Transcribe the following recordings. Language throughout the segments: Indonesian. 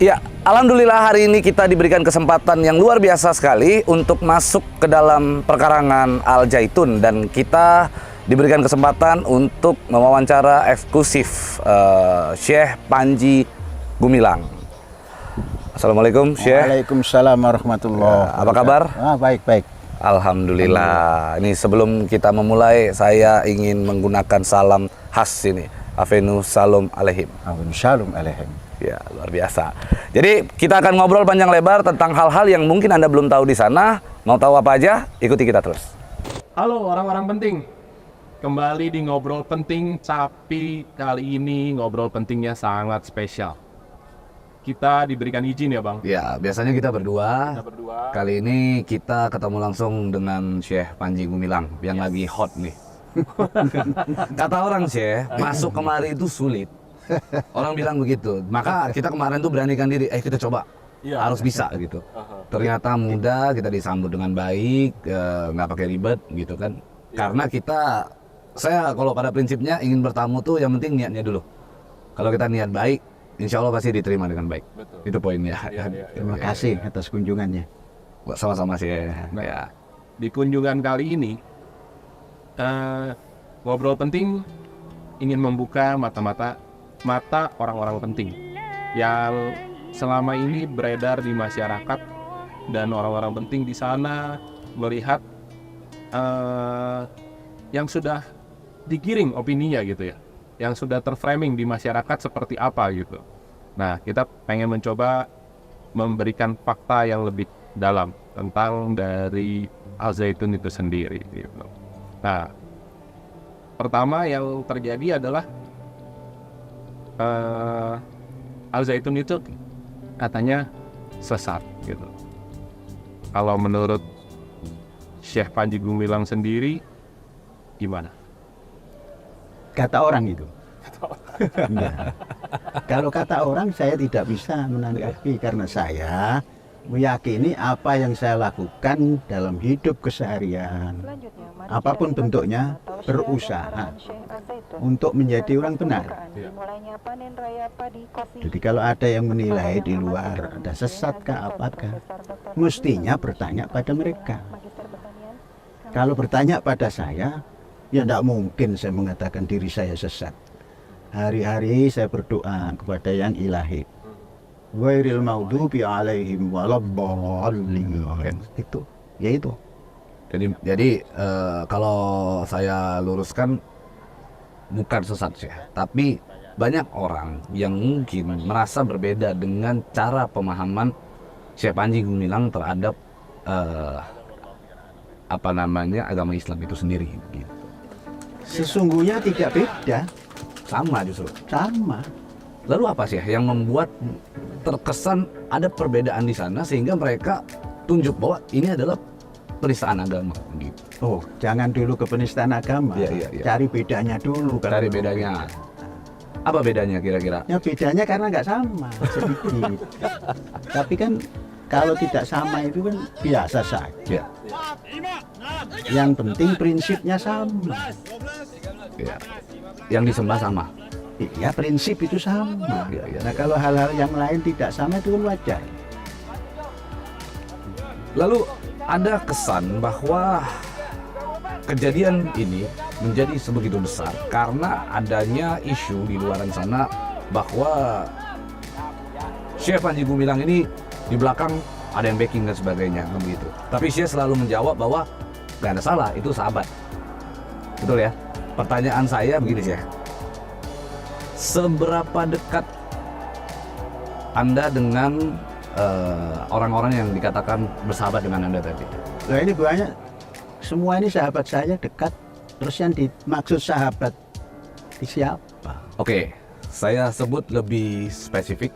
Ya, alhamdulillah hari ini kita diberikan kesempatan yang luar biasa sekali untuk masuk ke dalam perkarangan Al Zaitun, dan kita diberikan kesempatan untuk mewawancara eksklusif Syekh Panji Gumilang. Assalamualaikum Syekh. Waalaikumsalam warahmatullahi wabarakatuh. Apa kabar? Baik. Alhamdulillah. Ini sebelum kita memulai, saya ingin menggunakan salam khas ini. Afenu Salam Alaihim. Shalom alaihim. Ya, luar biasa. Jadi kita akan ngobrol panjang lebar tentang hal-hal yang mungkin Anda belum tahu di sana. Mau tahu apa aja? Ikuti kita terus. Halo orang-orang penting. Kembali di Ngobrol Penting, tapi kali ini ngobrol pentingnya sangat spesial. Kita diberikan izin ya Bang? Ya, biasanya kita berdua. Kali ini kita ketemu langsung dengan Syekh Panji Gumilang yang lagi hot nih. Kata orang Syekh, masuk kemari itu sulit. Orang bilang begitu. Maka kita kemarin tuh beranikan diri, kita coba. Harus bisa gitu. Ternyata mudah, kita disambut dengan baik, nggak pakai ribet gitu kan. Karena saya kalau pada prinsipnya ingin bertamu tuh yang penting niatnya dulu. Kalau kita niat baik, insya Allah pasti diterima dengan baik. Betul. Itu poinnya. Terima kasih atas kunjungannya. Sama-sama sih. Ya. Di kunjungan kali ini, Ngobrol Penting ingin membuka mata orang-orang penting yang selama ini beredar di masyarakat, dan orang-orang penting di sana melihat yang sudah digiring opininya gitu ya, yang sudah terframing di masyarakat seperti apa gitu. Nah, kita pengen mencoba memberikan fakta yang lebih dalam tentang dari Al Zaitun itu sendiri gitu. Nah, pertama yang terjadi adalah Al Zaitun itu katanya sesat gitu. Kalau menurut Syekh Panji Gumilang sendiri gimana? Kata orang itu. Enggak. Kalau kata orang saya tidak bisa menanggapi, karena saya meyakini apa yang saya lakukan dalam hidup keseharian, apapun bentuknya, berusaha untuk menjadi orang benar. Jadi kalau ada yang menilai di luar ada sesatkah apakah, mestinya bertanya pada mereka. Kalau bertanya pada saya, ya tidak mungkin saya mengatakan diri saya sesat. Hari-hari saya berdoa kepada yang ilahi, ghairil maghdubi alaihim waladdallin. Itu. Jadi kalau saya luruskan, bukan sesat sih, tapi banyak orang yang mungkin merasa berbeda dengan cara pemahaman Syekh Panji Gumilang terhadap agama Islam itu sendiri gitu. Sesungguhnya tidak beda, Sama justru. sama. Lalu apa sih yang membuat terkesan ada perbedaan di sana sehingga mereka tunjuk bahwa ini adalah penistaan agama gitu. Oh, jangan dulu ke penistaan agama. Iya. Cari bedanya dulu. Cari bedanya. Apa bedanya kira-kira? Ya bedanya karena nggak sama, sedikit. Tapi kan kalau tidak sama itu kan biasa saja. Yang penting prinsipnya sama. Ya. Yang disembah sama. Iya, prinsip itu sama. Iya. Nah, kalau hal-hal yang lain tidak sama itu kan wajar. Lalu ada kesan bahwa kejadian ini menjadi sebegitu besar karena adanya isu di luar sana bahwa Syekh Panji Gumilang ini di belakang ada yang backing dan sebagainya begitu. Tapi Syekh selalu menjawab bahwa gak ada salah, itu sahabat. Betul ya? Pertanyaan saya begini Syekh, seberapa dekat Anda dengan orang-orang yang dikatakan bersahabat dengan Anda tadi? Nah, ini banyak. Semua ini sahabat saya dekat. Terus yang dimaksud sahabat siapa? Oke, saya sebut lebih spesifik.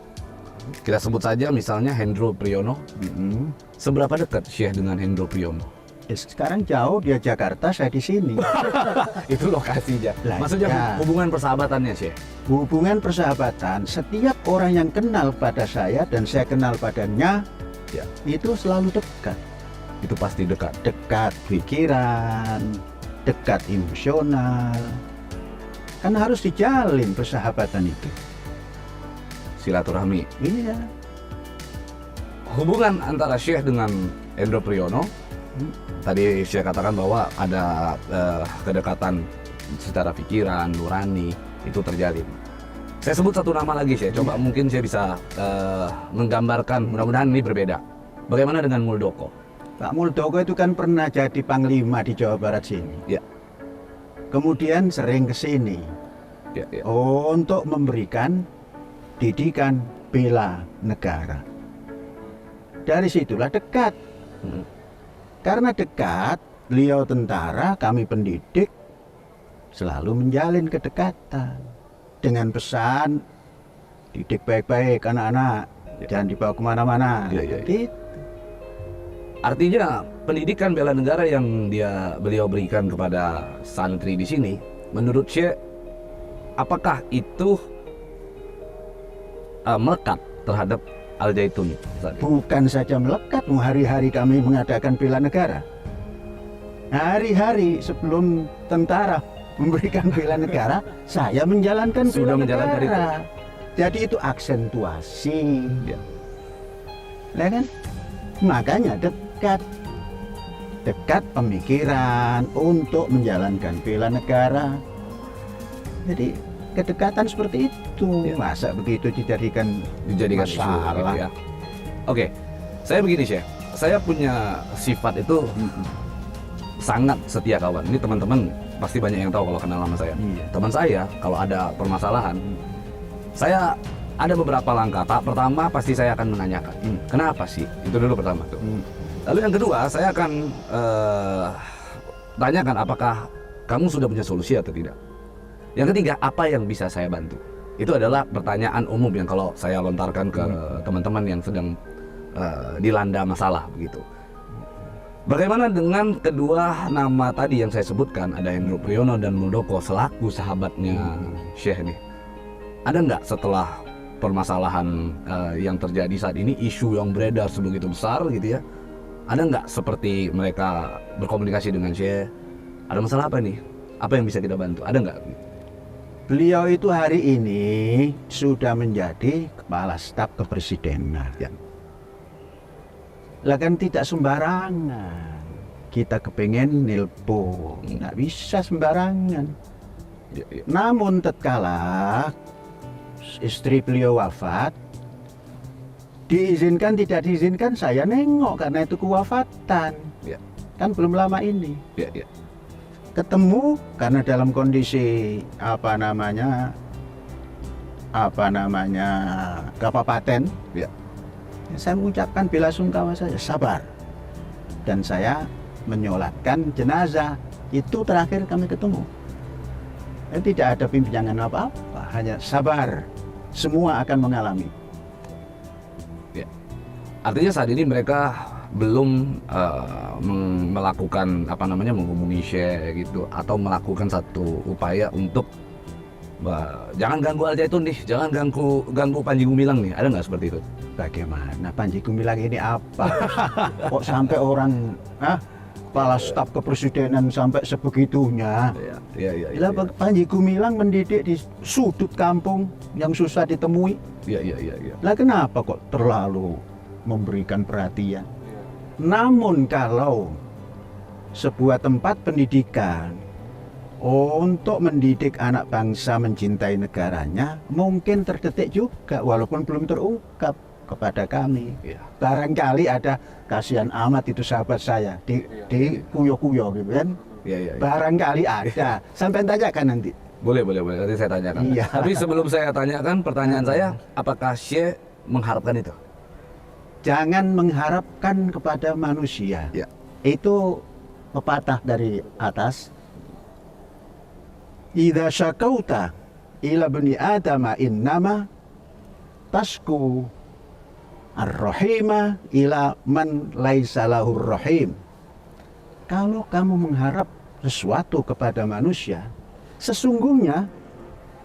Kita sebut saja misalnya Hendro Priyono. Seberapa dekat Syekh dengan Hendro Priyono? Ya, sekarang jauh, dia Jakarta, saya di sini. Itu lokasinya. Lah, Maksudnya ya. hubungan persahabatannya Syekh? Hubungan persahabatan, setiap orang yang kenal pada saya dan saya kenal padanya, Ya. itu selalu dekat. Itu pasti dekat. Dekat pikiran, dekat emosional. Kan harus dijalin persahabatan itu. Silaturahmi. Iya. hubungan antara Syekh dengan Hendro Priyono, tadi Syekh katakan bahwa ada kedekatan secara pikiran, nurani, itu terjadi. Saya sebut satu nama lagi Syekh, coba mungkin saya bisa menggambarkan, mudah-mudahan ini berbeda. Bagaimana dengan Muldoko? Pak Muldoko itu kan pernah jadi panglima di Jawa Barat sini. Ya. Kemudian sering ke sini Ya, ya. untuk memberikan didikan bela negara. Dari situlah dekat. Karena dekat, beliau tentara, kami pendidik, selalu menjalin kedekatan. Dengan pesan, didik baik-baik anak-anak, jangan dibawa kemana-mana. Ya, ya, ya. Gitu. Artinya pendidikan bela negara yang beliau berikan kepada santri di sini, menurut Syekh, apakah itu melekat terhadap Al-Zaitun? Bukan saja melekat, hari-hari kami mengadakan bela negara. Hari-hari sebelum tentara memberikan bela negara, saya menjalankan Sudah bela menjalankan negara. Jadi itu aksentuasi. Ya. Ya kan? Makanya dekat pemikiran untuk menjalankan bela negara. Jadi kedekatan seperti itu. Ya. Masa begitu dijadikan Isu, masalah. gitu ya. Oke, saya begini Syekh, saya punya sifat itu sangat setia kawan. Ini teman-teman pasti banyak yang tahu kalau kenal sama saya. Iya. Teman saya kalau ada permasalahan, saya ada beberapa langkah. Tahap pertama pasti saya akan menanyakan, kenapa sih? Itu dulu pertama tuh. Lalu yang kedua saya akan tanyakan apakah kamu sudah punya solusi atau tidak. Yang ketiga, apa yang bisa saya bantu? Itu adalah pertanyaan umum yang kalau saya lontarkan ke teman-teman yang sedang dilanda masalah begitu. Bagaimana dengan kedua nama tadi yang saya sebutkan, ada Hendro Priyono dan Muldoko selaku sahabatnya Syekh ini? Ada nggak setelah permasalahan yang terjadi saat ini, isu yang beredar sebegitu besar gitu ya, ada nggak seperti mereka berkomunikasi dengan Syekh? Ada masalah apa nih? Apa yang bisa kita bantu? Ada nggak? Beliau itu hari ini sudah menjadi kepala staf kepresidenan. Ya. Lah kan tidak sembarangan. Kita kepengen nelpon, nggak bisa sembarangan. Ya. Namun tatkala istri beliau wafat, diizinkan tidak diizinkan saya nengok karena itu kewafatan. Ya. Kan belum lama ini. Ya. Ketemu karena dalam kondisi kabupaten. Ya. Saya mengucapkan bela sungkawa saja, sabar. Dan saya menyolatkan jenazah. Itu terakhir kami ketemu. Dan tidak ada pimpinan apa-apa, hanya sabar. Semua akan mengalami. Ya. Artinya saat ini mereka belum melakukan menghubungi Syekh gitu, atau melakukan satu upaya untuk jangan ganggu Al-Zaitun nih, jangan ganggu Panji Gumilang nih. Ada nggak seperti itu? Bagaimana Panji Gumilang ini apa? Kok sampai orang kepala staf kepresidenan sampai sebegitunya? Ya. Panji Gumilang mendidik di sudut kampung yang susah ditemui. Ya. Lah kenapa kok terlalu memberikan perhatian? Namun kalau sebuah tempat pendidikan untuk mendidik anak bangsa mencintai negaranya, mungkin terdetik juga walaupun belum terungkap kepada kami. Ya. Barangkali ada, kasihan amat itu sahabat saya di kuyo-kuyo gitu kan. Ya. Barangkali ada. Sampai tanyakan nanti. Boleh. Nanti saya tanyakan. Iya. Tapi sebelum saya tanyakan, pertanyaan saya, apakah Syekh mengharapkan itu? Jangan mengharapkan kepada manusia. Ya. Itu pepatah dari atas. Idza syakauta ila bani adama innama tasku ar-rahima ila man laisa lahur rahim. Kalau kamu mengharap sesuatu kepada manusia, sesungguhnya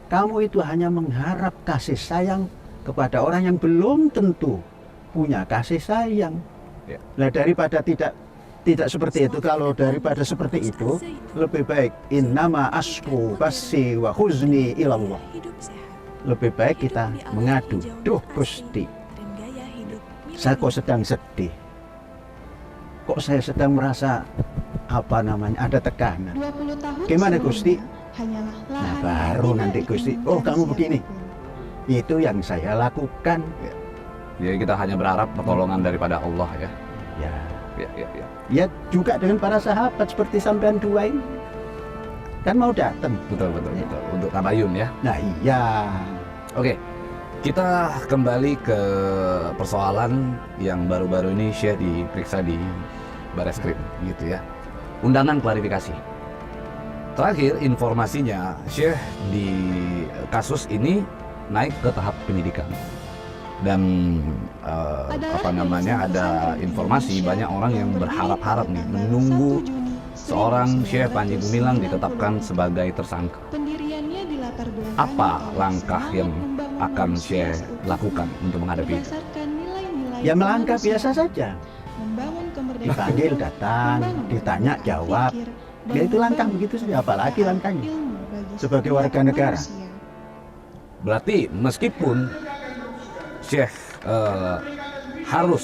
kamu itu hanya mengharap kasih sayang kepada orang yang belum tentu punya kasih sayang. Ya. Nah, daripada tidak seperti itu, kalau daripada seperti itu, lebih baik innama asku basi wa huzni ilallah. Lebih baik kita mengadu, duh Gusti, saya kok sedang sedih. Kok saya sedang merasa ada tekanan. 20 tahun Gimana, sebelumnya, Gusti? hanyalah Nah, lahan baru yang nanti tidak Gusti, diberikan oh kamu siapapun. begini. Itu yang saya lakukan. Jadi kita hanya berharap pertolongan daripada Allah ya. Ya, Ya. ya juga dengan para sahabat seperti sampean dua ini. Kan mau datang. Betul. Untuk tabayun ya. Nah iya. Oke. Kita kembali ke persoalan yang baru-baru ini Syekh diperiksa di Bareskrim gitu ya. Undangan klarifikasi. Terakhir informasinya Syekh di kasus ini naik ke tahap penyidikan. Dan ada informasi banyak orang yang berharap-harap nih menunggu seorang Syekh Panji Gumilang ditetapkan sebagai tersangka. Pendiriannya dilatar belakangi Apa oleh langkah semangat yang membangun akan manusia Syekh seutuhnya lakukan untuk menghadapi itu? berdasarkan nilai-nilai Ya melangkah kemanusiaan, biasa saja. membangun kemerdekaan, Dipanggil datang, membangun ditanya kemerdekaan jawab. pikir, dan Ya itu langkah membangun begitu saja, apalagi kemerdekaan langkahnya. ilmu bagi Sebagai setiap warga negara. manusia. Berarti meskipun Syekh harus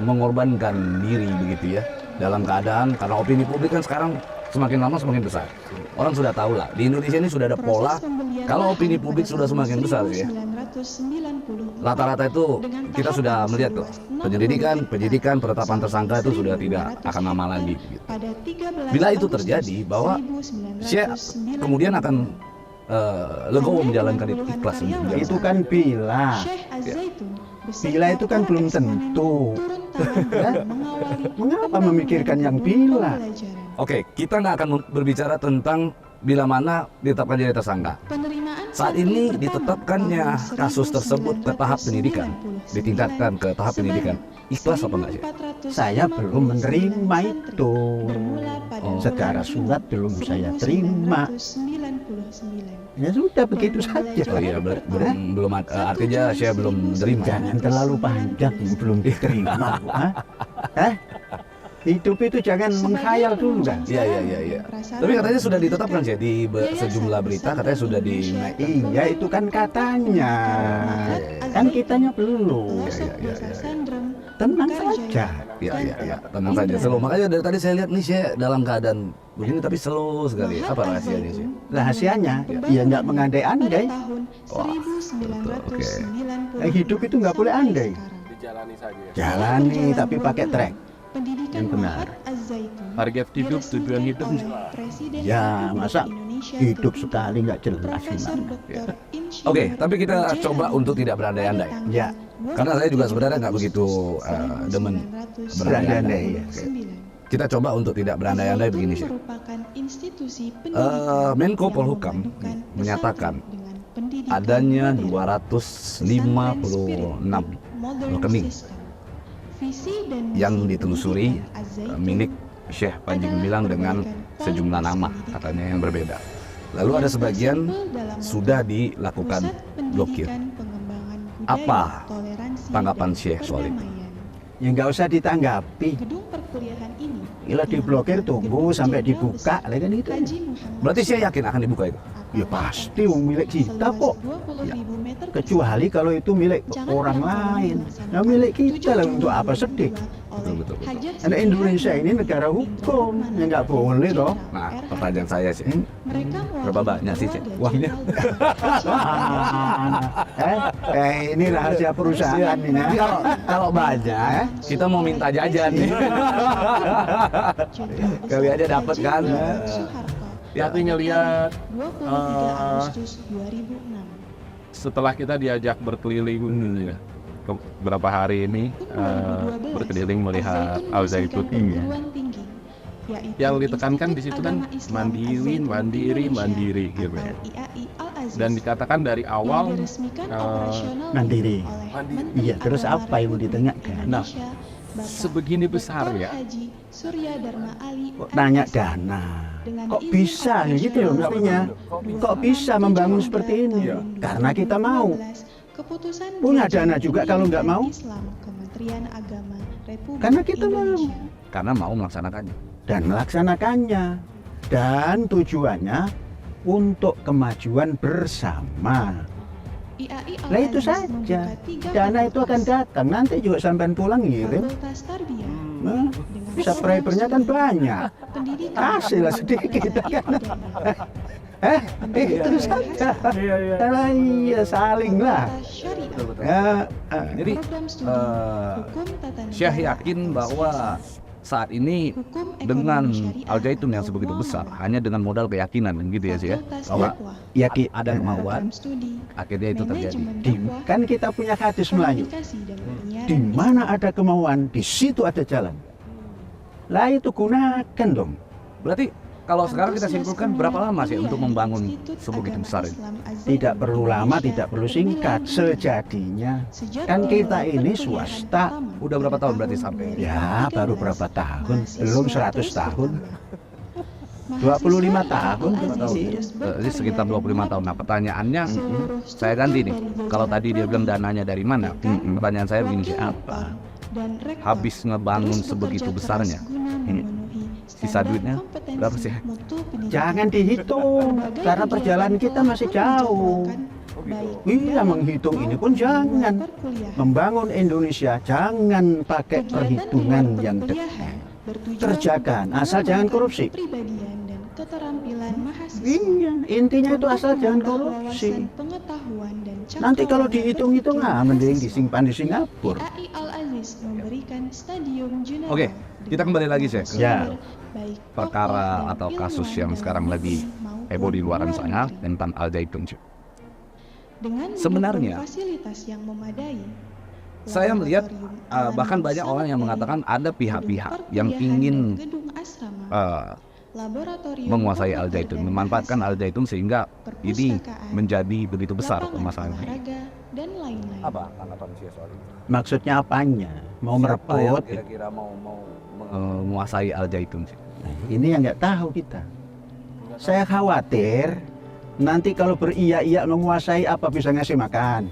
mengorbankan diri begitu ya dalam keadaan karena opini publik kan sekarang semakin lama semakin besar. Orang sudah tahu lah di Indonesia ini sudah ada pola. Proses pembelian Kalau lahan opini pada publik sudah tahun semakin besar ya. 1994 Rata-rata itu dengan kita tahapan sudah melihat tuh seluas 60 penyidikan penetapan tersangka itu sudah tidak 1900 akan lama lagi. Gitu. pada 13 Bila itu Agustus terjadi bahwa 1990. Syekh kemudian akan legowo menjalankan itu, ikhlas menjalankan. Itu kan bila. Syekh Az-Zaitun beserta Bila itu kan para belum eksponen tentu. turun tangan dan mengawali Mengapa pembangunan memikirkan yang gedung bila? pembelajaran. Oke, kita nggak akan berbicara tentang bila mana ditetapkan jadi tersangka. Penerimaan Saat santri ini pertama ditetapkannya tahun kasus tersebut ke tahap penyidikan, 1999 ditingkatkan ke tahap penyidikan. Ikhlas apa enggak sih? 1459 Saya belum menerima santri itu. bermula pada Oh. Secara surat belum saya terima. 1999. Ya sudah begitu saja. Oh iya, belum artinya saya belum terima. Jangan terlalu panjang belum diterima. Hah? Hah? Hidup itu jangan menghayal dulu kan. Iya. Tapi katanya sudah ditetapkan sih di sejumlah berita katanya sudah dinaikkan. Iya itu kan katanya. Kan kitanya belum. Iya. Tenang saja. Iya, tenang saja. Slow. Makanya dari tadi saya lihat nih saya dalam keadaan begini tapi slow sekali. Apa rahasianya sih? Rahasianya ya nggak mengandai-andai. Wah, oke. Hidup itu nggak boleh andai. Dijalani saja ya. Jalani tapi pakai track. Pendidikan Yang benar. Mahat Az-Zaitun Target hidup, tujuan hidup. oleh Presiden Ya, Republik masa Indonesia hidup ke-7, sekali nggak jelas Profesor gimana. Dr. Insinyur Oke, tapi kita J. coba untuk tidak berandai-andai. pada tanggal Ya. Karena saya juga sebenarnya nggak begitu, 1999. demen berandai-andai, ya. Kita coba untuk tidak berandai-andai Az-Zaitun begini sih. merupakan institusi pendidikan Menko yang Polhukam memadukan menyatakan pesantren dengan pendidikan adanya modern. 256 Modern rekening system. Visi dan yang misi ditelusuri pendidikan Az-Zaitun milik Syekh Panji Gumilang dengan sejumlah nama katanya yang berbeda. Lalu ada sebagian sudah dilakukan blokir. Apa tanggapan Syekh soal itu? Ya nggak usah ditanggapi. Gedung perkuliahan ini Bila diblokir tunggu sampai dibuka, lah kan itu. Berarti saya yakin akan dibuka itu. Ya pasti milik kita kok. Ya. Kecuali kalau itu milik orang lain. Nah milik kita lah untuk apa sedih? Betul. Karena Indonesia ini negara hukum, ya nggak boleh toh. Nah, pertanyaan saya sih, berapa Berapa banyak sih, Cek, uangnya? Ini rahasia perusahaan ini. Jadi kalau banyak, kita mau minta jajan nih. Kali aja dapat kan. Ya, tapi ngelihat 23 Agustus 2006. setelah kita diajak berkeliling ya, beberapa hari ini berkeliling melihat Al-Zaitun ini. Yang ditekankan di situ kan mandiri gitu ya. Dan dikatakan dari awal Mandiri. Iya, terus apa yang mau ditanyakan? Nah, sebegini besar ya. Kok tanya dana? Kok bisa gitu loh mestinya? Kok bisa membangun seperti ini? Karena kita mau. Punya dana juga kalau nggak mau. Karena kita mau. Karena mau melaksanakannya. Dan melaksanakannya. Dan tujuannya untuk kemajuan bersama. IAI Lah itu Al-Aziz saja. membuka 3 Dana itu akan fakultas. datang. Nanti juga sampean pulang ngirim. Fakultas Tarbiyah Nah, dengan subscribernya kan banyak. pendidikan Kasih lah sedikit kan. Itu saja. Nah, iya saling lah. Fakultas Syariah, Ya, Jadi program studi hukum tata negara, Syekh yakin bahwa saat ini hukum ekonomi dengan syariah Al Zaitun yang atau sebegitu besar muamalah, hanya dengan modal keyakinan gitu ya sih ya, fakultas bahwa dakwah, yakin ada kemauan program studi akhirnya itu terjadi. manajemen Di, dakwah, kan kita punya hadis Melayu. komunikasi dan penyiaran Di mana ada kemauan, di situ ada jalan. Lah itu gunakan dong. Berarti kalau sekarang kita simpulkan berapa lama sih untuk membangun sebegitu besar ini? Tidak perlu lama, tidak perlu singkat. Sejadinya kan kita ini swasta. Udah berapa tahun berarti sampai? Ya baru berapa tahun, belum 100 tahun. 25 tahun berarti. Jadi sekitar 25 tahun. Nah pertanyaannya, saya ganti nih. Kalau tadi dia bilang dananya dari mana? Pertanyaan saya begini sih, apa? Habis ngebangun sebegitu besarnya, sisa duitnya berapa sih? Jangan dihitung, karena perjalanan kita masih jauh. Iya, menghitung ini pun jangan. Membangun Indonesia jangan pakai perhitungan yang dekat. Kerjakan, asal jangan korupsi. Kepribadian dan keterampilan mahasiswa. Iya, intinya itu asal jangan Wawasan, korupsi. pengetahuan dan Nanti kalau cakrawala dihitung-hitung, berpikir mending mahasiswa. disimpan di Singapura. IAI Al-Aziz memberikan stadium general. Oke, kita kembali lagi, Syekh. Ya. Baik Perkara tokoh dan atau kasus ilmuwan yang dalam sekarang lagi negeri maupun heboh di luaran luar sana negeri. tentang Al Zaitun. Dengan Sebenarnya, mendukung fasilitas yang memadai. Saya melihat laboratorium bahkan alam banyak orang yang sangat mengatakan baik, ada pihak-pihak gedung yang perkuliahan ingin dan gedung asrama, laboratorium menguasai Al komputer Zaitun, dan memanfaatkan Al bahasa, Zaitun sehingga ini perpustakaan, menjadi begitu besar lapangan permasalahan ini. olahraga, dan lain-lain. Apa tanggapan saya soal itu? Maksudnya apanya? Mau Siapa yang merebut? kira-kira mau menguasai Al Zaitun sih? Nah, ini yang nggak tahu kita. Saya khawatir nanti kalau beria-iya menguasai apa bisa ngasih makan.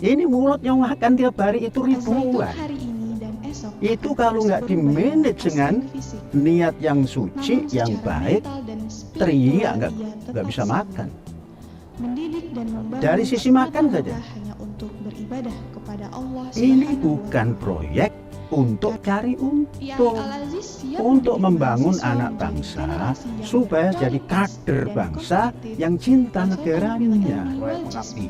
Ini mulut yang makan tiap hari itu Al-Zaitun ribuan. hari ini dan esok Itu akan kalau terus nggak berubah di-manage secara dengan fisik. niat yang Namun suci, yang secara baik, mental dan spiritual teriak ia nggak tetap bisa sama. makan. Mendidik dan membangun Dari sisi makan saja. semata-mata hanya untuk beribadah kepada Allah Ini Subhanahu wa bukan Ta'ala. proyek untuk cari IAI untung, Al-Aziz siap untuk mendidik membangun mahasiswa anak menjadi bangsa generasi yang supaya berkualitas jadi kader dan bangsa kompetitif yang cinta sesuai negaranya. ilmi Proyek wal mengabdi. jismi.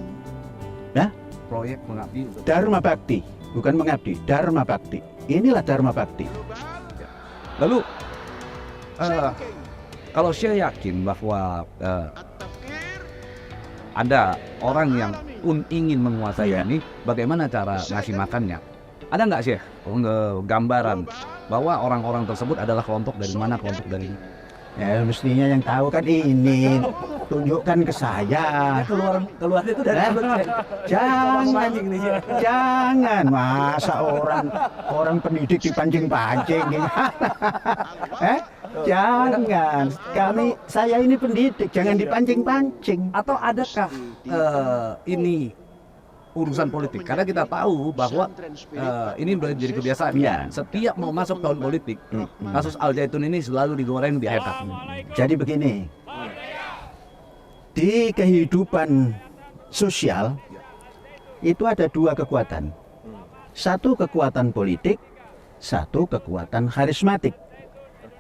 Nah, Proyek mengabdi untuk Dharma Bakti, bukan mengabdi, Dharma Bakti. Inilah Dharma Bakti. Lalu kalau saya yakin bahwa ada orang yang ingin menguasai Iya. ini, bagaimana cara ngasih makannya? Ada nggak sih gambaran bahwa orang-orang tersebut adalah kelompok dari mana, kelompok dari ini? Ya mestinya yang tahu kan ini. Tunjukkan ke saya. Keluarnya itu dari Jangan masa orang pendidik dipancing-pancing gitu. Jangan. Saya ini pendidik, jangan dipancing-pancing. Atau adakah ini urusan politik? Karena kita tahu bahwa ini menjadi kebiasaan. Ya. Setiap mau masuk tahun politik, kasus Al Zaitun ini selalu digoreng di akhir tahun. Jadi begini. Di kehidupan sosial itu ada dua kekuatan. Satu kekuatan politik, satu kekuatan karismatik.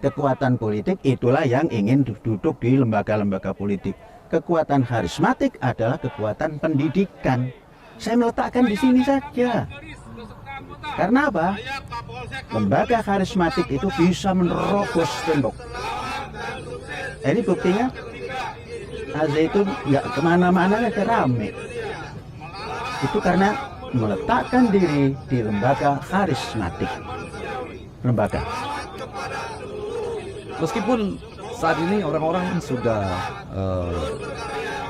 Kekuatan politik itulah yang ingin duduk di lembaga-lembaga politik. Kekuatan karismatik adalah kekuatan pendidikan. Saya meletakkan di sini saja. Karena apa? Lembaga karismatik itu bisa menerobos tembok. Ini buktinya Al-Zaitun nggak kemana-mana aja rame. Itu karena meletakkan diri di lembaga karismatik. Lembaga. Meskipun saat ini orang-orang sudah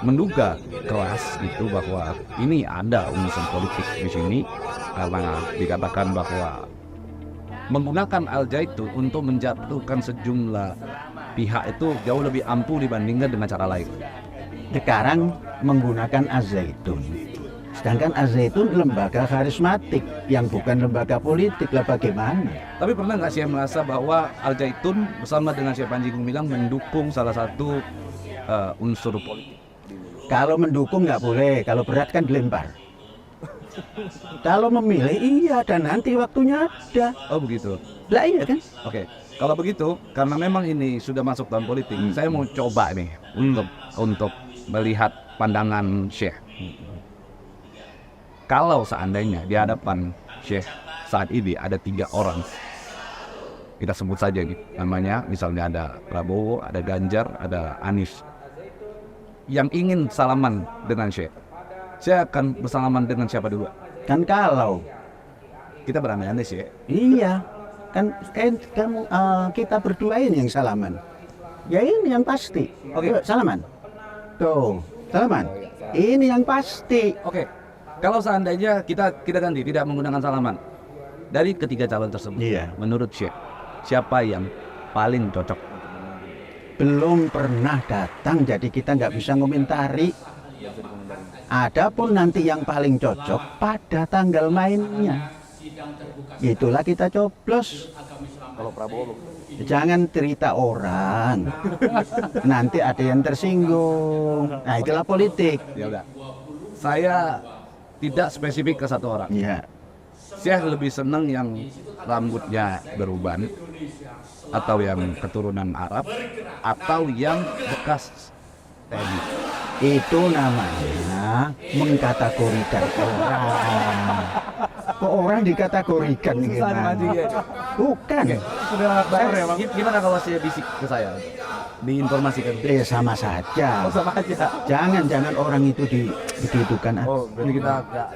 menduga keras gitu bahwa ini ada unsur politik di sini karena dikatakan bahwa menggunakan Al Zaitun untuk menjatuhkan sejumlah pihak itu jauh lebih ampuh dibandingkan dengan cara lain. Sekarang menggunakan Az-Zaitun. Sedangkan Az-Zaitun lembaga karismatik yang bukan lembaga politik lah bagaimana? Tapi pernah nggak sih merasa bahwa Al Zaitun bersama dengan Syekh Panji Gumilang mendukung salah satu unsur politik? Kalau mendukung nggak boleh, kalau berat kan dilempar. Kalau memilih iya, dan nanti waktunya ada. Oh begitu. Lah iya kan? Oke, kalau begitu karena memang ini sudah masuk tahun politik, saya mau coba nih untuk melihat pandangan Syekh. Kalau seandainya di hadapan Syekh saat ini ada 3 orang, kita sebut saja nih namanya, misalnya ada Prabowo, ada Ganjar, ada Anies, yang ingin salaman dengan Syekh, saya akan bersalaman dengan siapa dulu? Kan kalau Kita berandai-andai sih. iya, kan kita berdua ini yang salaman. Ya ini yang pasti. Oke. Yuk, salaman. Tuh, salaman. Ini yang pasti. Oke, kalau seandainya kita ganti, tidak menggunakan salaman, dari ketiga calon tersebut, Iya. menurut Syekh, siapa yang paling cocok? Belum pernah datang, jadi kita nggak bisa ngomentari. Adapun nanti yang paling cocok pada tanggal mainnya, itulah kita coblos. Kalau Prabowo Jangan cerita orang, nanti ada yang tersinggung. Nah itulah politik. Ya udah, saya tidak spesifik ke satu orang. Iya. Syekh lebih senang yang rambutnya beruban, atau yang keturunan Arab, atau yang bekas TNI. Itu namanya mengkategorikan orang. Kok orang dikategorikan gimana? Bukan. Gimana kalau saya bisik ke saya, diinformasikan? Sama saja. Sama aja. Jangan orang itu digitukan. Oh, berarti kita nggak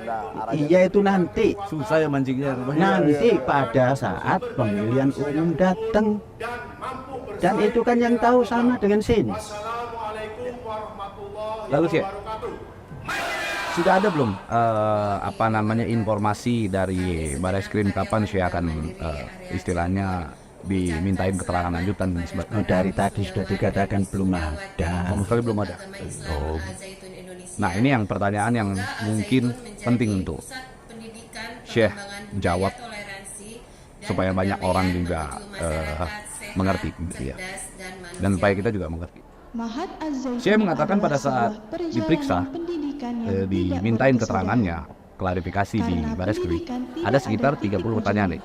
arahnya. Iya itu nanti. Susah ya mancingnya. Nanti pada saat pemilihan umum datang. Dan itu kan yang tahu sama dengan sini. Lalu sih, sudah ada belum informasi dari Bareskrim kapan sih akan istilahnya dimintain keterangan lanjutan dan sebagainya? Dari tadi sudah dikatakan belum ada. Sama sekali belum ada. Oh. Nah ini yang pertanyaan yang mungkin penting untuk Syekh jawab supaya banyak orang juga mengerti gitu ya. Dan supaya kita juga mengerti. Mahat Az-Zaitun Syekh mengatakan pada adalah saat sebuah perjalanan diperiksa, pendidikan yang tidak dimintain berkesudahan. keterangannya, klarifikasi di Karena Bareskrim, pendidikan tidak ada sekitar ada titik 30 pertanyaan nih.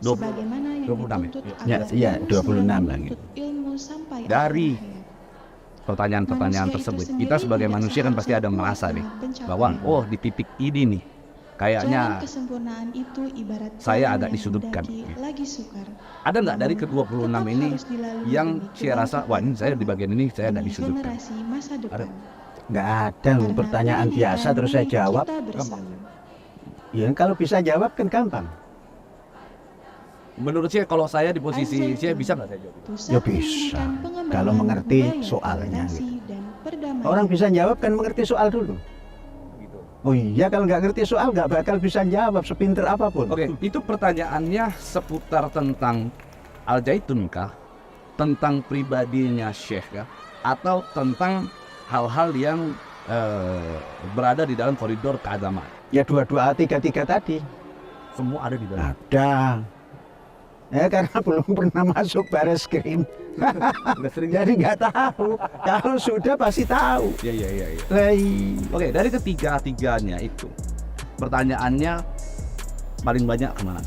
Sebagaimana yang 26 ya? dituntut Ya, agar iya, manusia 26 lagi. menuntut ilmu sampai Dari akhir hayat. pertanyaan-pertanyaan Manusia itu tersebut, sendiri kita sebagai tidak manusia kan pasti ada seharusnya merasa puas nih dengan pencapaian. bahwa oh di titik ini nih Jalan kayaknya kesempurnaan itu ibarat saya jalan agak yang disudutkan. mendaki lagi sukar. ada nggak dari Namun, ke-26 tetap ini harus dilalui yang demi saya rasa wah ini saya di bagian ini saya agak demi disudutkan. generasi masa depan. Ada. Nggak ada loh, Karena pertanyaan pendidikan biasa terus saya milik jawab. kita bersama. Ya kalau bisa jawab kan gampang. Menurut saya kalau saya di posisi Az-Zaitun, saya bisa nggak saya jawab? Pusat Ya bisa, Pendidikan Pengembangan kalau mengerti Budaya, soalnya Toleransi, gitu. dan Perdamaian. Orang bisa jawab kan mengerti soal dulu. Oh iya, kalau nggak ngerti soal nggak bakal bisa jawab sepinter apapun. Oke, itu pertanyaannya seputar tentang Al-Zaitun kah? Tentang pribadinya Syekh kah? Atau tentang hal-hal yang berada di dalam koridor keagamaan? Ya dua-dua tiga-tiga tadi Semua ada di dalam. ada. Ya karena belum pernah masuk Bareskrim, jadi nggak tahu. Kalau sudah pasti tahu. Iya. Lah, iya. Oke, dari ketiga-tiganya itu pertanyaannya paling banyak kemana?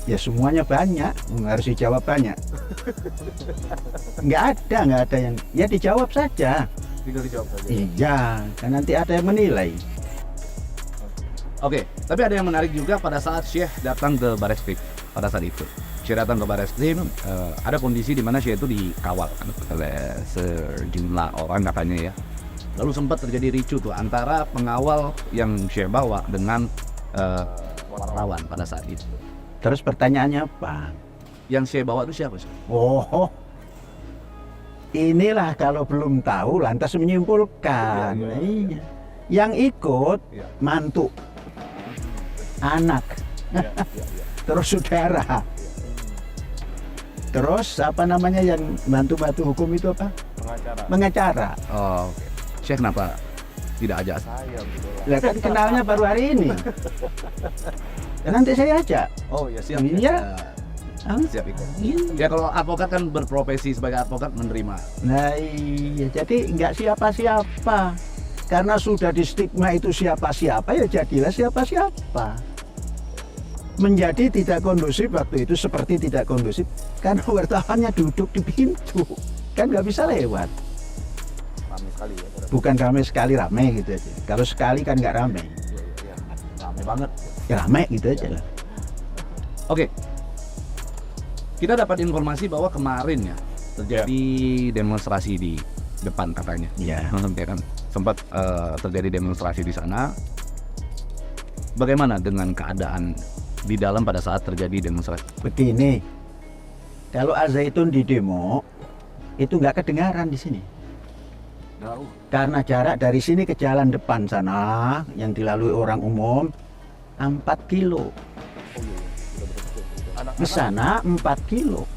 Ya semuanya banyak, harus dijawab banyak. Nggak ada yang ya dijawab saja. Tinggal dijawab saja. Iya, kan nanti ada yang menilai. Oke, tapi ada yang menarik juga pada saat Syekh datang ke Bareskrim pada saat itu. Syekh datang ke Bareskrim, ada kondisi di mana Syekh itu dikawal kan, oleh sejumlah orang katanya ya. Lalu sempat terjadi ricu tuh antara pengawal yang Syekh bawa dengan wartawan pada saat itu. Terus pertanyaannya apa? Yang Syekh bawa itu siapa sih? Oh, inilah kalau belum tahu lantas menyimpulkan. Iya. Yang ikut Iya. mantu, anak, terus saudara, terus apa namanya yang bantu-bantu hukum itu apa? Pengacara. Oh, oke. Syekh kenapa tidak ajak saya? Lah kan kenalnya baru hari ini. Ya, nanti saya ajak. Oh ya siap. Iya. Siap ikut. Ya kalau advokat kan berprofesi sebagai advokat menerima. Nah iya, jadi nggak siapa-siapa. Karena sudah di stigma itu siapa-siapa, ya jadilah siapa-siapa. Menjadi tidak kondusif waktu itu seperti tidak kondusif karena wartawannya duduk di pintu, kan nggak bisa lewat. Ramai sekali ya. Bukan ramai sekali, ramai gitu aja. Kalau sekali kan nggak ramai, Iya, ramai banget. ya ramai gitu aja lah. Oke, kita dapat informasi bahwa kemarin ya terjadi demonstrasi di depan katanya. Ya. Ya kan, sempat terjadi demonstrasi di sana. Bagaimana dengan keadaan di dalam pada saat terjadi demonstrasi? Begini, kalau Al-Zaitun di demo itu nggak kedengaran di sini. Karena jarak dari sini ke jalan depan sana yang dilalui orang umum 4 kilo. Ke sana 4 kilo.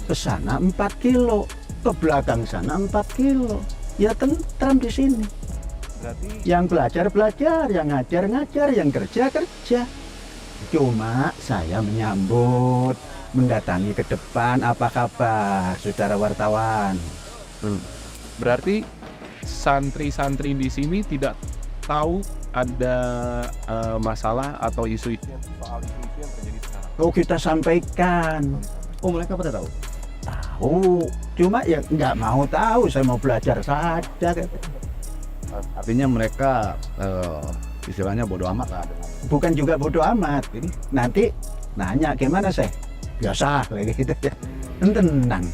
Ke sana 4 kilo. Ke belakang sana 4 kilo. Ya tentram di sini. Berarti Yang belajar, yang ngajar, yang kerja. Cuma saya menyambut, mendatangi ke depan, apa kabar saudara wartawan. berarti santri-santri di sini tidak tahu ada masalah atau isu-isu soal isu-isu yang terjadi sekarang. Oh, kita sampaikan. Oh, mereka pada tahu. Tahu, cuma ya nggak mau tahu, saya mau belajar saja. Artinya mereka istilahnya bodoh amat lah dengan Bukan juga bodoh amat. ini. Nanti nanya gimana seh? Biasa kayak gitu ya. Tenang.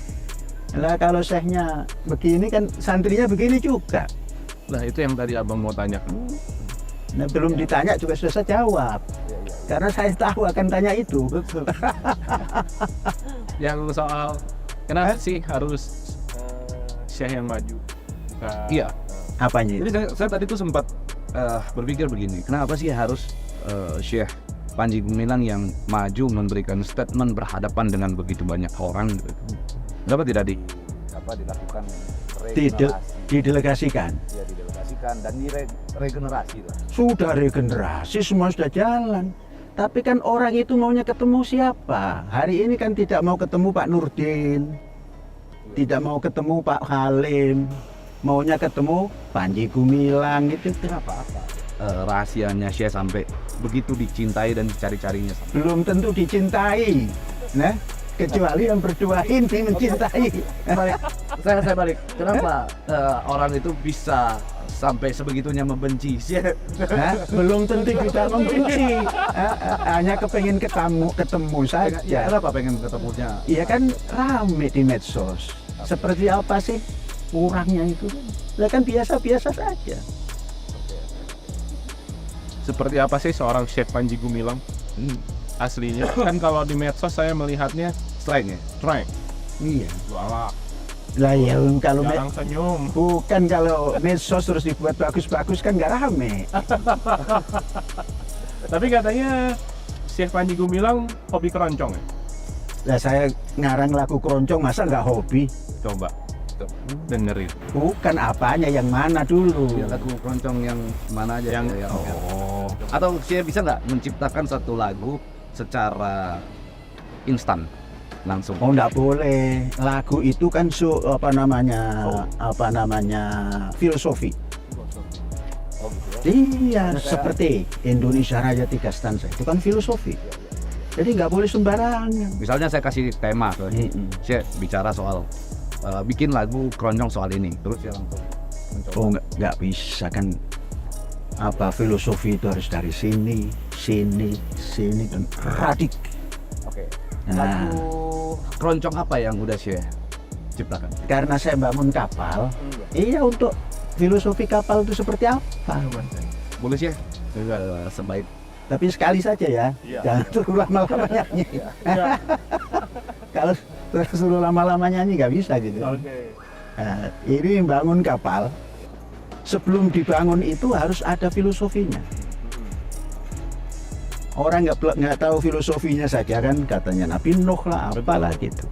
Lah kalau sehnya begini kan santrinya begini juga. Nah itu yang tadi abang mau tanyakan. Nah, belum ditanya juga sudah saya jawab. Karena saya tahu akan tanya itu. Yang soal kenapa sih harus Syekh yang maju? Bukan, Iya. Apanya itu? Jadi saya tadi tuh sempat berpikir begini, kenapa sih harus Syekh Panji Gumilang yang maju memberikan statement berhadapan dengan begitu banyak orang? Kenapa tidak dilakukan Didelegasikan. Ya, didelegasikan dan diregenerasi lah. Sudah regenerasi, semua sudah jalan. Tapi kan orang itu maunya ketemu siapa? Hari ini kan tidak mau ketemu Pak Nurdin, tidak mau ketemu Pak Halim, maunya ketemu Panji Gumilang itu. Kenapa? Rahasianya Syekh sampai begitu dicintai dan dicari-carinya sampai. Belum tentu dicintai, nah kecuali yang berdua ini mencintai. Saya balik. Kenapa orang itu bisa sampai sebegitunya membenci Syekh? Hah? Belum tentu juga membenci, hanya kepengen ketemu saja. Kenapa pengen ketemunya? Iya kan rame di medsos. Seperti apa sih kurangnya itu? Lah kan biasa-biasa saja. Seperti apa sih seorang Syekh Panji Gumilang aslinya? Kan kalau di medsos saya melihatnya Selain ya? strike, Iya. galak, Lah ya kalau jarang senyum. bukan kalau medsos terus dibuat bagus-bagus kan nggak rame. Tapi katanya Syekh Panji Gumilang hobi keroncong ya? Lah saya ngarang lagu keroncong masa nggak hobi? Coba dengerin. Bukan apanya, yang mana dulu? Ya, lagu keroncong yang mana aja? Yang- Atau Syekh bisa nggak menciptakan satu lagu secara instan langsung? Oh nggak boleh. Lagu itu kan filosofi. Oh gitu ya? Iya, seperti Indonesia Raya 3 stanza itu kan filosofi. Jadi nggak boleh sembarangan. Misalnya saya kasih tema ke Syekh bicara soal bikin lagu keroncong soal ini, terus ya langsung mencoba. Oh nggak bisa kan. Apa filosofi itu harus dari sini dan radik. Oke. Nah. Lagu keroncong apa yang udah Syekh ciptakan? Karena saya bangun kapal, iya untuk filosofi kapal itu seperti apa? Boleh Syekh? Sebaik. Tapi sekali saja ya, jangan terlalu lama-lama nyanyi. Kalau terlalu lama-lama nyanyi nggak bisa gitu. Nah, ini bangun kapal, sebelum dibangun itu harus ada filosofinya. Orang nggak tahu filosofinya saja kan, katanya Nabi Nuh lah, apalah gitu.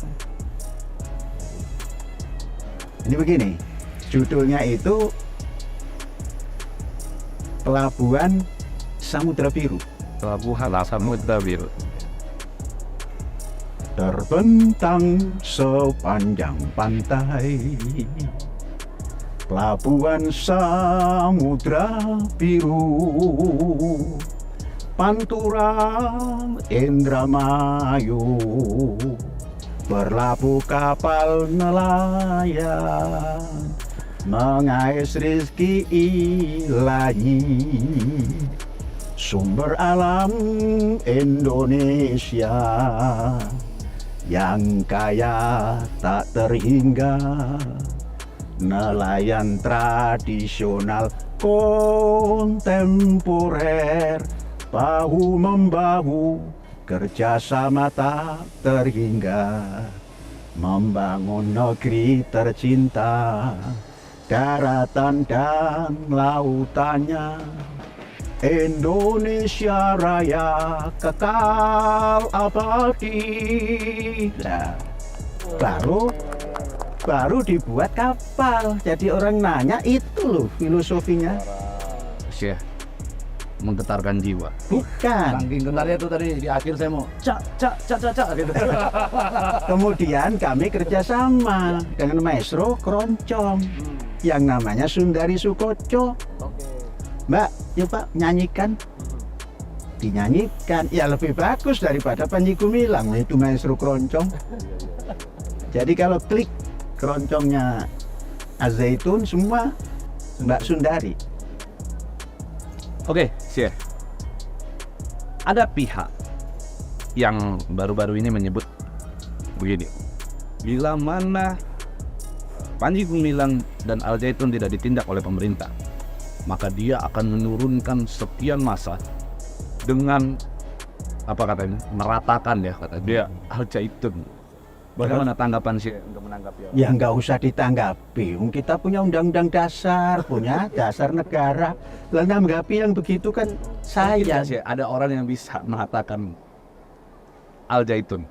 Ini begini, judulnya itu Pelabuhan Samudra Biru. Pelabuhan Samudra Biru. Terbentang sepanjang pantai, Pelabuhan Samudra Biru, Pantura Indramayu, berlabuh kapal nelayan, mengais rezeki ilahi, sumber alam Indonesia yang kaya tak terhingga. Nelayan tradisional kontemporer, bahu-membahu, kerjasama tak terhingga, membangun negeri tercinta, daratan dan lautannya. Indonesia Raya kekal abadi. Nah, baru dibuat kapal. Jadi orang nanya, itu loh filosofinya. Syekh menggetarkan jiwa. Bukan. Saking getarnya tuh tadi di akhir saya mau cak gitu. Kemudian kami kerjasama dengan maestro keroncong yang namanya Sundari Sukoco. Mbak, coba nyanyikan. Dinyanyikan, ya lebih bagus daripada Panji Gumilang, itu maestro keroncong. Jadi kalau klik keroncongnya Az-Zaitun, semua Mbak Sundari. Oke, Syekh. Ada pihak yang baru-baru ini menyebut begini. Bila mana Panji Gumilang dan Al-Zaitun tidak ditindak oleh pemerintah, maka dia akan menurunkan sekian massa dengan apa katanya, meratakan ya kata dia Al-Zaitun. Bagaimana tanggapan sih untuk menanggapi? Ya nggak usah ditanggapi. Kita punya undang-undang dasar, punya dasar negara. Lalu menanggapi yang begitu kan saya. Sih, ada orang yang bisa mengatakan Al-Zaitun.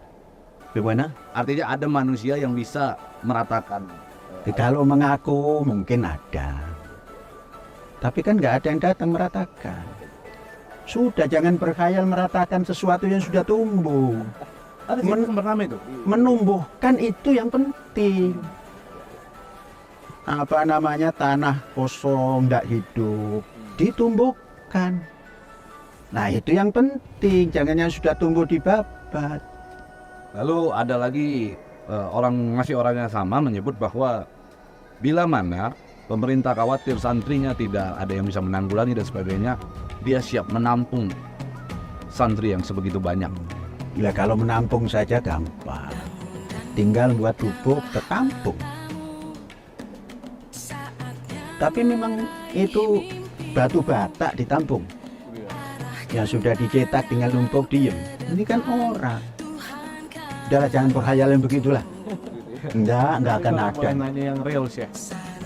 Gimana? Artinya ada manusia yang bisa meratakan. Kalau mengaku mungkin ada. Tapi kan nggak ada yang datang meratakan. Sudah, jangan berkhayal meratakan sesuatu yang sudah tumbuh. Ada yang pertama itu. Menumbuhkan itu yang penting. Apa namanya, tanah kosong, tidak hidup, ditumbuhkan. Nah itu yang penting, jangan yang sudah tumbuh dibabat. Lalu ada lagi masih orang yang sama menyebut bahwa bila mana pemerintah khawatir santrinya tidak ada yang bisa menanggulangi dan sebagainya, dia siap menampung santri yang sebegitu banyak. Ya kalau menampung saja gampang, tinggal buat pupuk tertampung. Tapi memang itu batu bata ditampung, yang sudah dicetak tinggal numpuk diem. Ini kan orang. Udahlah, jangan berkhayal yang begitulah. Enggak akan ada. Yang real sih.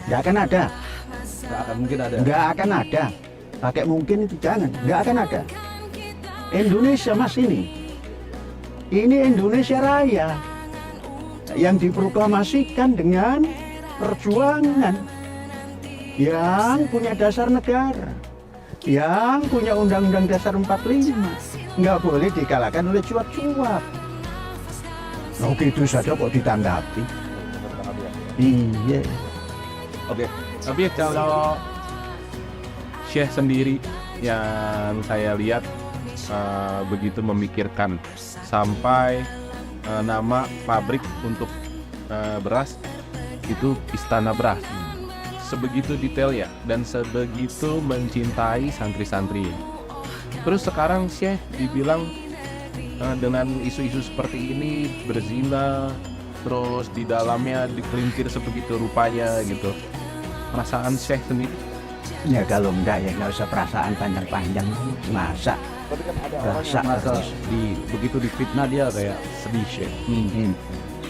Enggak akan ada. Nggak akan mungkin ada. Enggak akan ada. Pakai mungkin itu jangan. Enggak akan ada. Indonesia mas ini Indonesia Raya yang diproklamasikan dengan perjuangan, yang punya dasar negara, yang punya Undang-Undang Dasar 45. Nggak boleh dikalahkan oleh cuap-cuap. Oh gitu saja kok ditanggapi. Iya. Oke. Tapi kalau Syekh sendiri yang saya lihat begitu memikirkan sampai nama pabrik untuk beras itu Istana Beras. Sebegitu detail ya, dan sebegitu mencintai santri-santri. Terus sekarang Syekh dibilang dengan isu-isu seperti ini berzina, terus di dalamnya dikelintir sebegitu rupanya gitu. Perasaan Syekh sendiri? Ya kalau enggak ya nggak usah perasaan panjang-panjang. Masa? Tapi kan ada Rasa orang yang begitu difitnah dia kayak sedih Syekh.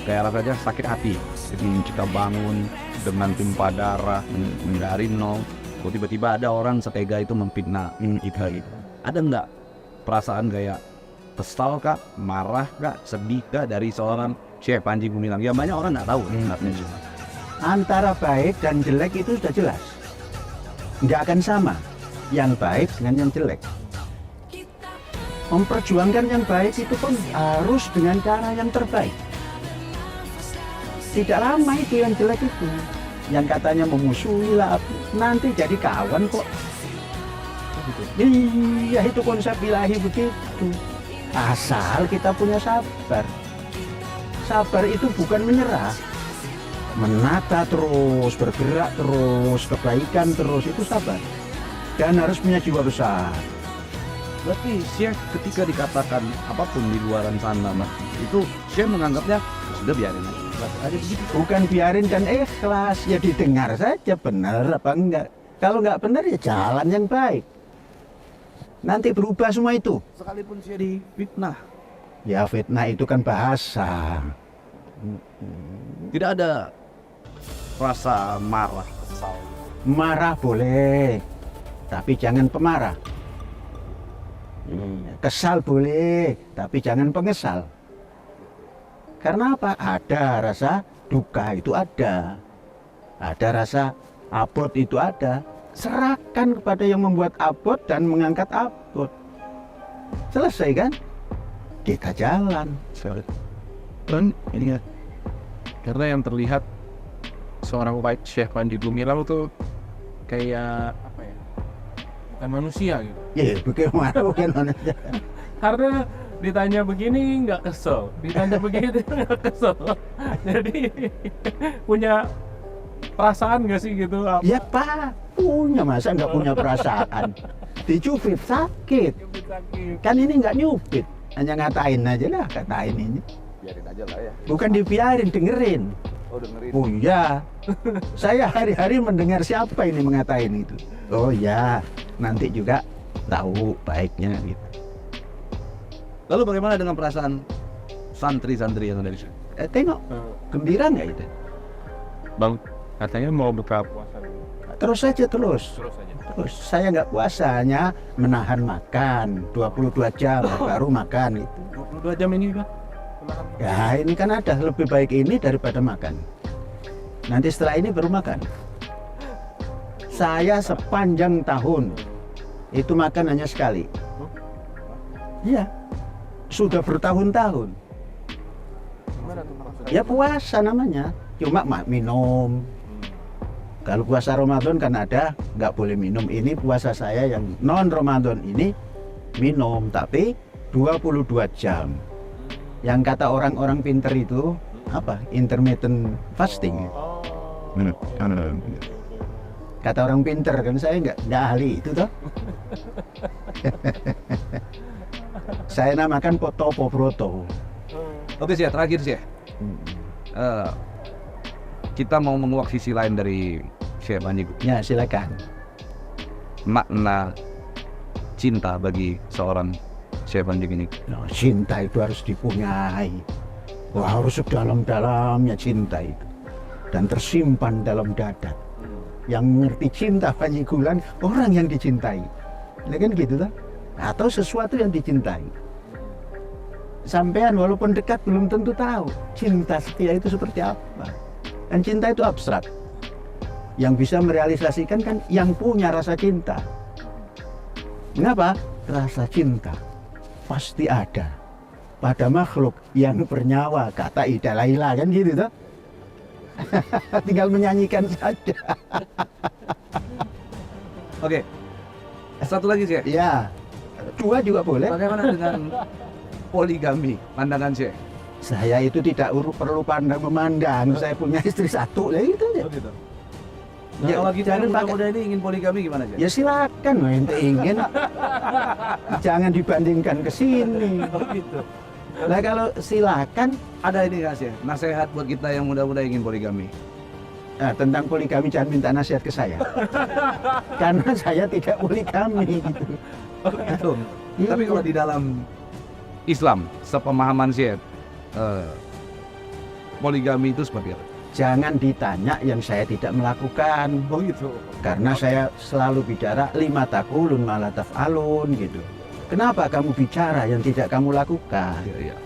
Kayak rasanya sakit hati. Jadi kita bangun dengan tumpah darah dari nol. Kok tiba-tiba ada orang setega itu memfitnah kita gitu. Ada enggak perasaan kayak kesal kah, marah kah, sedih kah dari seorang Syekh Panji Gumilang? Ya banyak orang nggak tahu. Antara baik dan jelek itu sudah jelas. Nggak akan sama yang baik dengan yang jelek. Memperjuangkan yang baik itu pun harus dengan cara yang terbaik. Tidak lama itu yang jelek itu. yang katanya memusuhi lah, nanti jadi kawan kok. Iya, itu konsep ilahi begitu. Asal kita punya sabar. Sabar itu bukan menyerah. Menata terus, bergerak terus, kebaikan terus, itu sabar. Dan harus punya jiwa besar. Berarti Syekh ketika dikatakan apapun di luaran sana, Mas, itu Syekh menganggapnya sudah biarin aja. Ada begitu. Bukan biarin dan ikhlas, ya didengar saja benar apa enggak. Kalau enggak benar ya jalan yang baik. Nanti berubah semua itu. Sekalipun Syekh difitnah, Ya fitnah itu kan bahasa. tidak ada rasa marah, kesal. Marah boleh, tapi jangan pemarah. Kesal boleh, tapi jangan pengesal. Karena apa? Ada rasa duka itu ada. Ada rasa abot itu ada. Serahkan kepada yang membuat abot dan mengangkat abot. Selesai kan? Kita jalan. Ini karena yang terlihat seorang White Syekh Panji Gumilang tuh kayak apa ya? Bukan manusia gitu. Ya, bagaimana? Karena ditanya begini nggak kesel, ditanya begitu nggak kesel. Jadi punya perasaan nggak sih gitu? Apa? Ya Pak, punya, masa nggak punya perasaan? Dicubit sakit. Kan ini nggak nyubit, hanya ngatain aja lah, katain ini. Biarin aja lah ya. Bukan dibiarin, dengerin. Oh, dengerin. Oh iya, saya hari-hari mendengar siapa ini mengatain itu. Oh ya, nanti juga tahu baiknya gitu. Lalu bagaimana dengan perasaan santri-santri yang ada di sini? Tengok, gembira nggak itu? Bang, katanya mau buka puasa dulu. Terus saja terus. Terus aja. Terus saya nggak puasa, hanya menahan makan 22 jam baru makan itu. 22 jam ini kan? Ya ini kan ada, lebih baik ini daripada makan. Nanti setelah ini baru makan. Saya sepanjang tahun itu makan hanya sekali. Iya, sudah bertahun-tahun. Ya puasa namanya, cuma minum. Kalau puasa Ramadan kan ada, nggak boleh minum. Ini puasa saya yang non Ramadan ini minum, tapi 22 jam. Yang kata orang-orang pinter itu apa? Intermittent fasting. Kata orang pinter, kan saya nggak ahli itu toh. Saya namakan Potopo Broto. Oke Syekh, terakhir Syekh. Kita mau menguak sisi lain dari Syekh Panji. Ya silakan. Makna cinta bagi seorang Syekh Panji ini. Nah, cinta itu harus dipunyai. Wah, harus sedalam-dalamnya cinta itu. Dan tersimpan dalam dada. Yang mengerti cinta Panji Gumilang, orang yang dicintai. Ya kan gitu kan? Atau sesuatu yang dicintai. Sampean walaupun dekat belum tentu tahu cinta setia itu seperti apa. Dan cinta itu abstrak. Yang bisa merealisasikan kan yang punya rasa cinta. Mengapa? Rasa cinta pasti ada pada makhluk yang bernyawa, kata Ida Laila kan gitu toh. Tinggal menyanyikan saja. Oke. Satu lagi Syekh. Ya, 2 juga boleh. Bagaimana dengan poligami pandangan Syekh? Saya itu tidak perlu pandang memandang. Saya punya istri 1, ya gitu aja. Oh gitu. Nah, Ya, kalau kita jangan yang pakai- muda-muda ini ingin poligami gimana Syekh? Ya silakan, ente ingin. Jangan dibandingkan ke sini. Oh gitu. Nah kalau silakan, Ada ini nggak Syekh? Nasihat buat kita yang muda-muda ingin poligami. nah, tentang poligami jangan minta nasihat ke saya. Karena saya tidak poligami gitu. Oh gitu. Tapi kalau di dalam Islam, sepemahaman Syekh, poligami itu seperti apa? Jangan ditanya yang saya tidak melakukan. Oh gitu. Karena saya selalu bicara lima taqulun ma la taf'alun gitu. Kenapa kamu bicara yang tidak kamu lakukan? Iya, iya.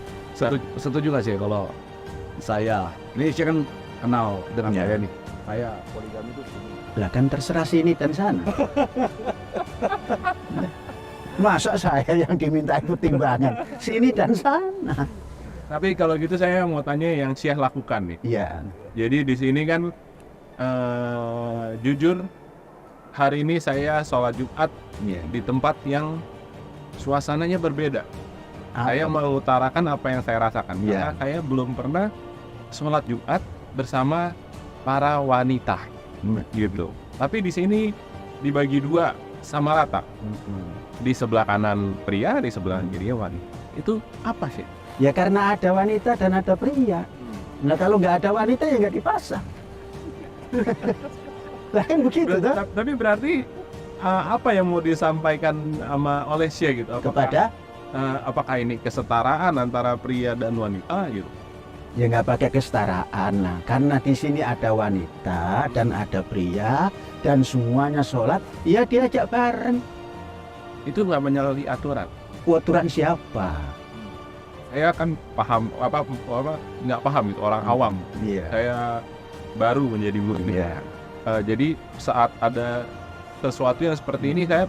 Setuju nggak sih kalau saya, ini Syekh kan kenal dengan Ya. saya nih. Saya poligami itu begini. Lah kan terserah sini dan sana. Masa saya yang diminta pertimbangan sini dan sana? Tapi kalau gitu saya mau tanya yang Syekh lakukan nih. Iya. Jadi di sini kan jujur hari ini saya sholat Jumat Iya. di tempat yang suasananya berbeda. Apa? Saya mengutarakan apa yang saya rasakan. Iya. Karena saya belum pernah sholat Jumat bersama para wanita gitu. Tapi di sini dibagi dua sama rata. Di sebelah kanan pria, di sebelah kiri wanita. Itu apa sih? Ya karena ada wanita dan ada pria. Nah kalau nggak ada wanita ya nggak dipasang. Lah kan begitu toh? Tapi berarti apa yang mau disampaikan oleh Syekh gitu? Kepada Apakah ini kesetaraan antara pria dan wanita gitu? ya nggak pakai kesetaraan lah. Karena di sini ada wanita dan ada pria dan semuanya sholat, ya diajak bareng. Itu nggak menyalahi aturan. Aturan siapa? Saya kan paham apa nggak paham gitu, orang awam. Iya. Saya baru menjadi muslim. Iya. Jadi saat ada sesuatu yang seperti ini, saya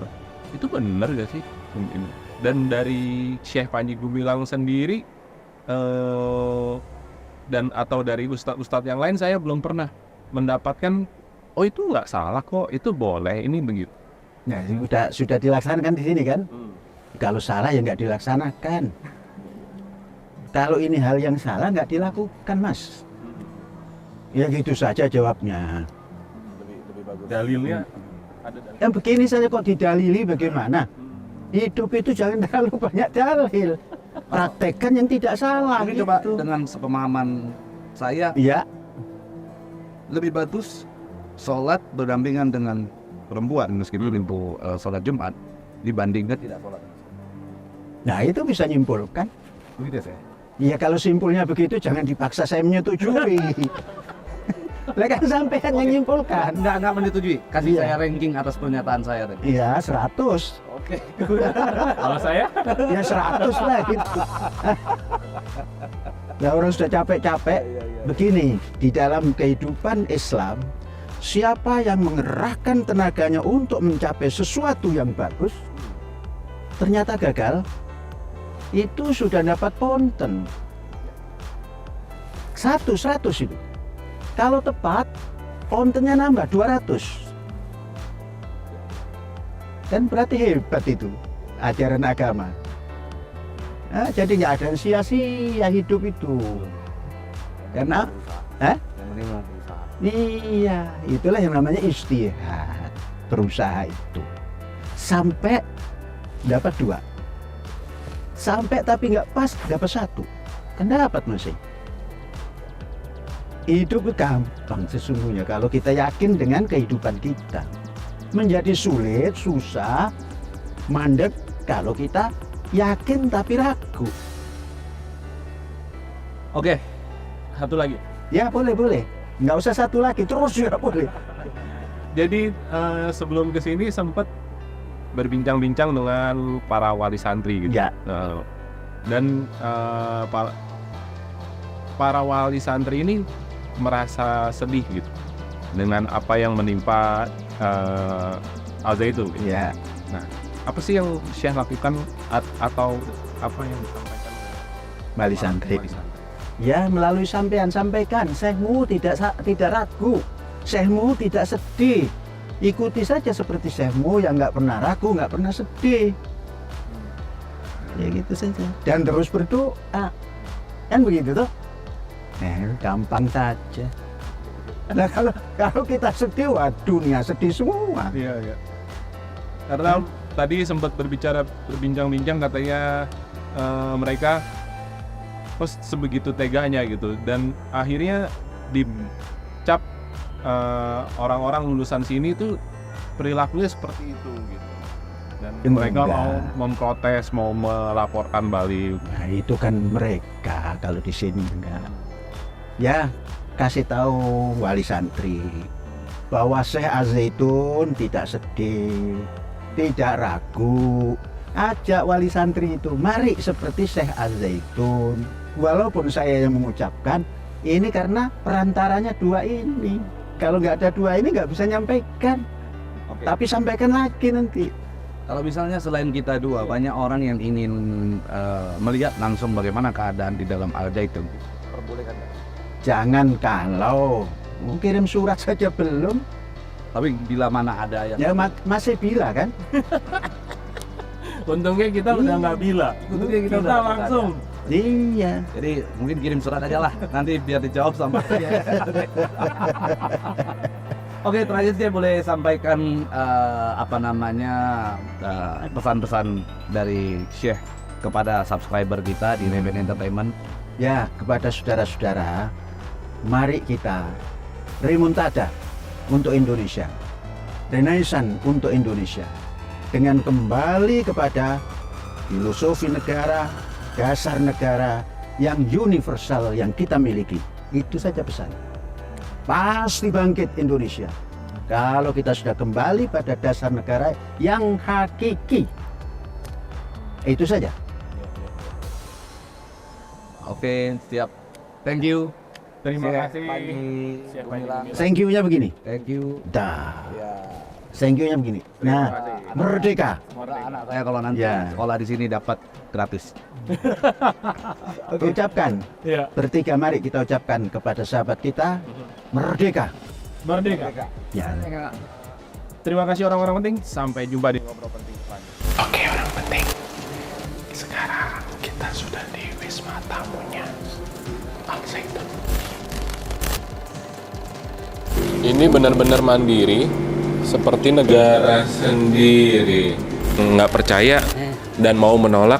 itu benar gak sih? Dan dari Syekh Panji Gumilang sendiri dan atau dari ustadz-ustadz yang lain, saya belum pernah mendapatkan oh itu nggak salah kok, itu boleh, ini begitu. Nah, sudah dilaksanakan di sini kan? Kalau salah ya nggak dilaksanakan. Kalau ini hal yang salah nggak dilakukan, Mas. Ya gitu saja jawabnya. Lebih bagus. Dalilnya ada dalil. Yang begini saja kok didalili bagaimana? Hidup itu jangan terlalu banyak dalil. Praktekkan yang tidak salah. Ini gitu. coba dengan sepemahaman saya, Iya. lebih bagus sholat berdampingan dengan perempuan meskipun itu sholat Jumat dibandingkan tidak sholat. Nah itu bisa nyimpulkan. Begitu saya. Iya kalau simpulnya begitu jangan dipaksa saya menyetujui. Lah kan sampean yang nyimpulkan. Enggak menyetujui. Kasih Iya. saya ranking atas pernyataan saya tadi. Iya 100. Oke. Kalau saya Ya 100 lah gitu. Nah orang sudah capek-capek. Begini, di dalam kehidupan Islam, siapa yang mengerahkan tenaganya untuk mencapai sesuatu yang bagus, ternyata gagal, itu sudah dapat ponten. 100 itu. Kalau tepat, pontennya nambah 200. Dan berarti hebat itu ajaran agama. Nah, jadi nggak ada sia-sia hidup itu. Karena, Yang penting mau berusaha. iya, itulah yang namanya istihad, berusaha itu. Sampai dapat 2. Sampai tapi nggak pas, dapat 1. Kan dapat masih. Hidup itu gampang sesungguhnya kalau kita yakin dengan kehidupan kita. Menjadi sulit, susah, mandek kalau kita yakin tapi ragu. oke. Satu lagi. Ya boleh. Nggak usah satu lagi, terus juga boleh. Jadi sebelum kesini sempat berbincang-bincang dengan para wali santri gitu. Ya. Dan para wali santri ini merasa sedih gitu dengan apa yang menimpa Al-Zaitun gitu. Ya. Apa sih yang Syekh lakukan atau apa yang disampaikan oleh Wali para santri. wali santri? Ya melalui sampean sampaikan, Syekhmu tidak ragu, Syekhmu tidak sedih. Ikuti saja seperti Syekhmu yang nggak pernah ragu, nggak pernah sedih. Ya gitu saja. Dan terus berdoa. Kan begitu toh? Gampang saja. Nah kalau kita sedih, wah dunia sedih semua. Iya. Karena tadi sempat berbincang-bincang katanya mereka sebegitu teganya gitu, dan akhirnya dicap orang-orang lulusan sini tuh perilakunya seperti itu gitu. Dan mereka mau memprotes, mau melaporkan balik. Nah itu kan mereka, kalau di sini enggak. Ya kasih tahu wali santri bahwa Syekh Al-Zaitun tidak sedih, tidak ragu. Ajak wali santri itu, mari seperti Syekh Al-Zaitun. Walaupun saya yang mengucapkan, ini karena perantaranya 2 ini. Kalau nggak ada 2 ini nggak bisa nyampaikan. Oke. Tapi sampaikan lagi nanti. Kalau misalnya selain kita 2, banyak orang yang ingin melihat langsung bagaimana keadaan di dalam Al-Zaitun. Perbolehkan nggak? Jangan kalau Kirim surat saja belum. Tapi bila mana ada yang Ya masih bila kan? Untungnya kita udah nggak bila. Untungnya kita udah langsung. Iya. Jadi mungkin kirim surat aja lah, nanti biar dijawab sama dia. Oke, terakhir saya boleh sampaikan pesan-pesan dari Syekh kepada subscriber kita di Neben Entertainment. Ya, kepada saudara-saudara, mari kita remontada untuk Indonesia, renaissance untuk Indonesia, dengan kembali kepada filosofi negara, dasar negara yang universal yang kita miliki. Itu saja pesan. Pasti bangkit Indonesia kalau kita sudah kembali pada dasar negara yang hakiki. Itu saja. Oke, siap. Thank you. Terima Syekh kasih. Panji Gumilang. Thank you-nya begini. Thank you. Dah. Ya. Thank you-nya begini. Nah, merdeka. Anak saya kalau nanti Ya. sekolah di sini dapat gratis. Ucapkan. Ya. Bertiga mari kita ucapkan kepada sahabat kita, merdeka. Merdeka. Ya. Terima kasih orang-orang penting. Sampai jumpa di ngobrol penting selanjutnya. Oke orang penting, sekarang kita sudah di Wisma Tamunya Al Zaitun. Ini benar-benar mandiri, seperti negara sendiri. Nggak percaya dan mau menolak,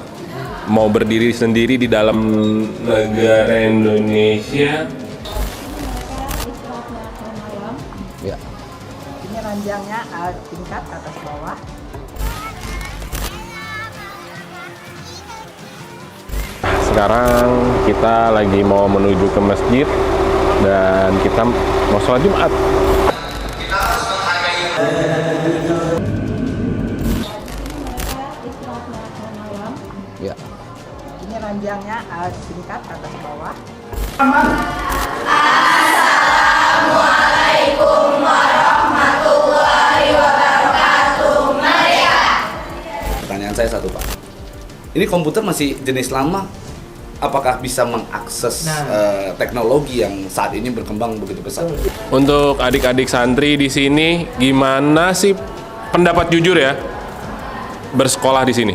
mau berdiri sendiri di dalam negara Indonesia. Ya. Ini ranjangnya tingkat atas bawah. Sekarang kita lagi mau menuju ke masjid dan kita mau sholat Jumat. Ya. Ini ranjangnya tingkat atas bawah. Pertanyaan saya satu, Pak. Ini komputer masih jenis lama, apakah bisa mengakses teknologi yang saat ini berkembang begitu pesat? Untuk adik-adik santri di sini, gimana sih pendapat jujur ya bersekolah di sini?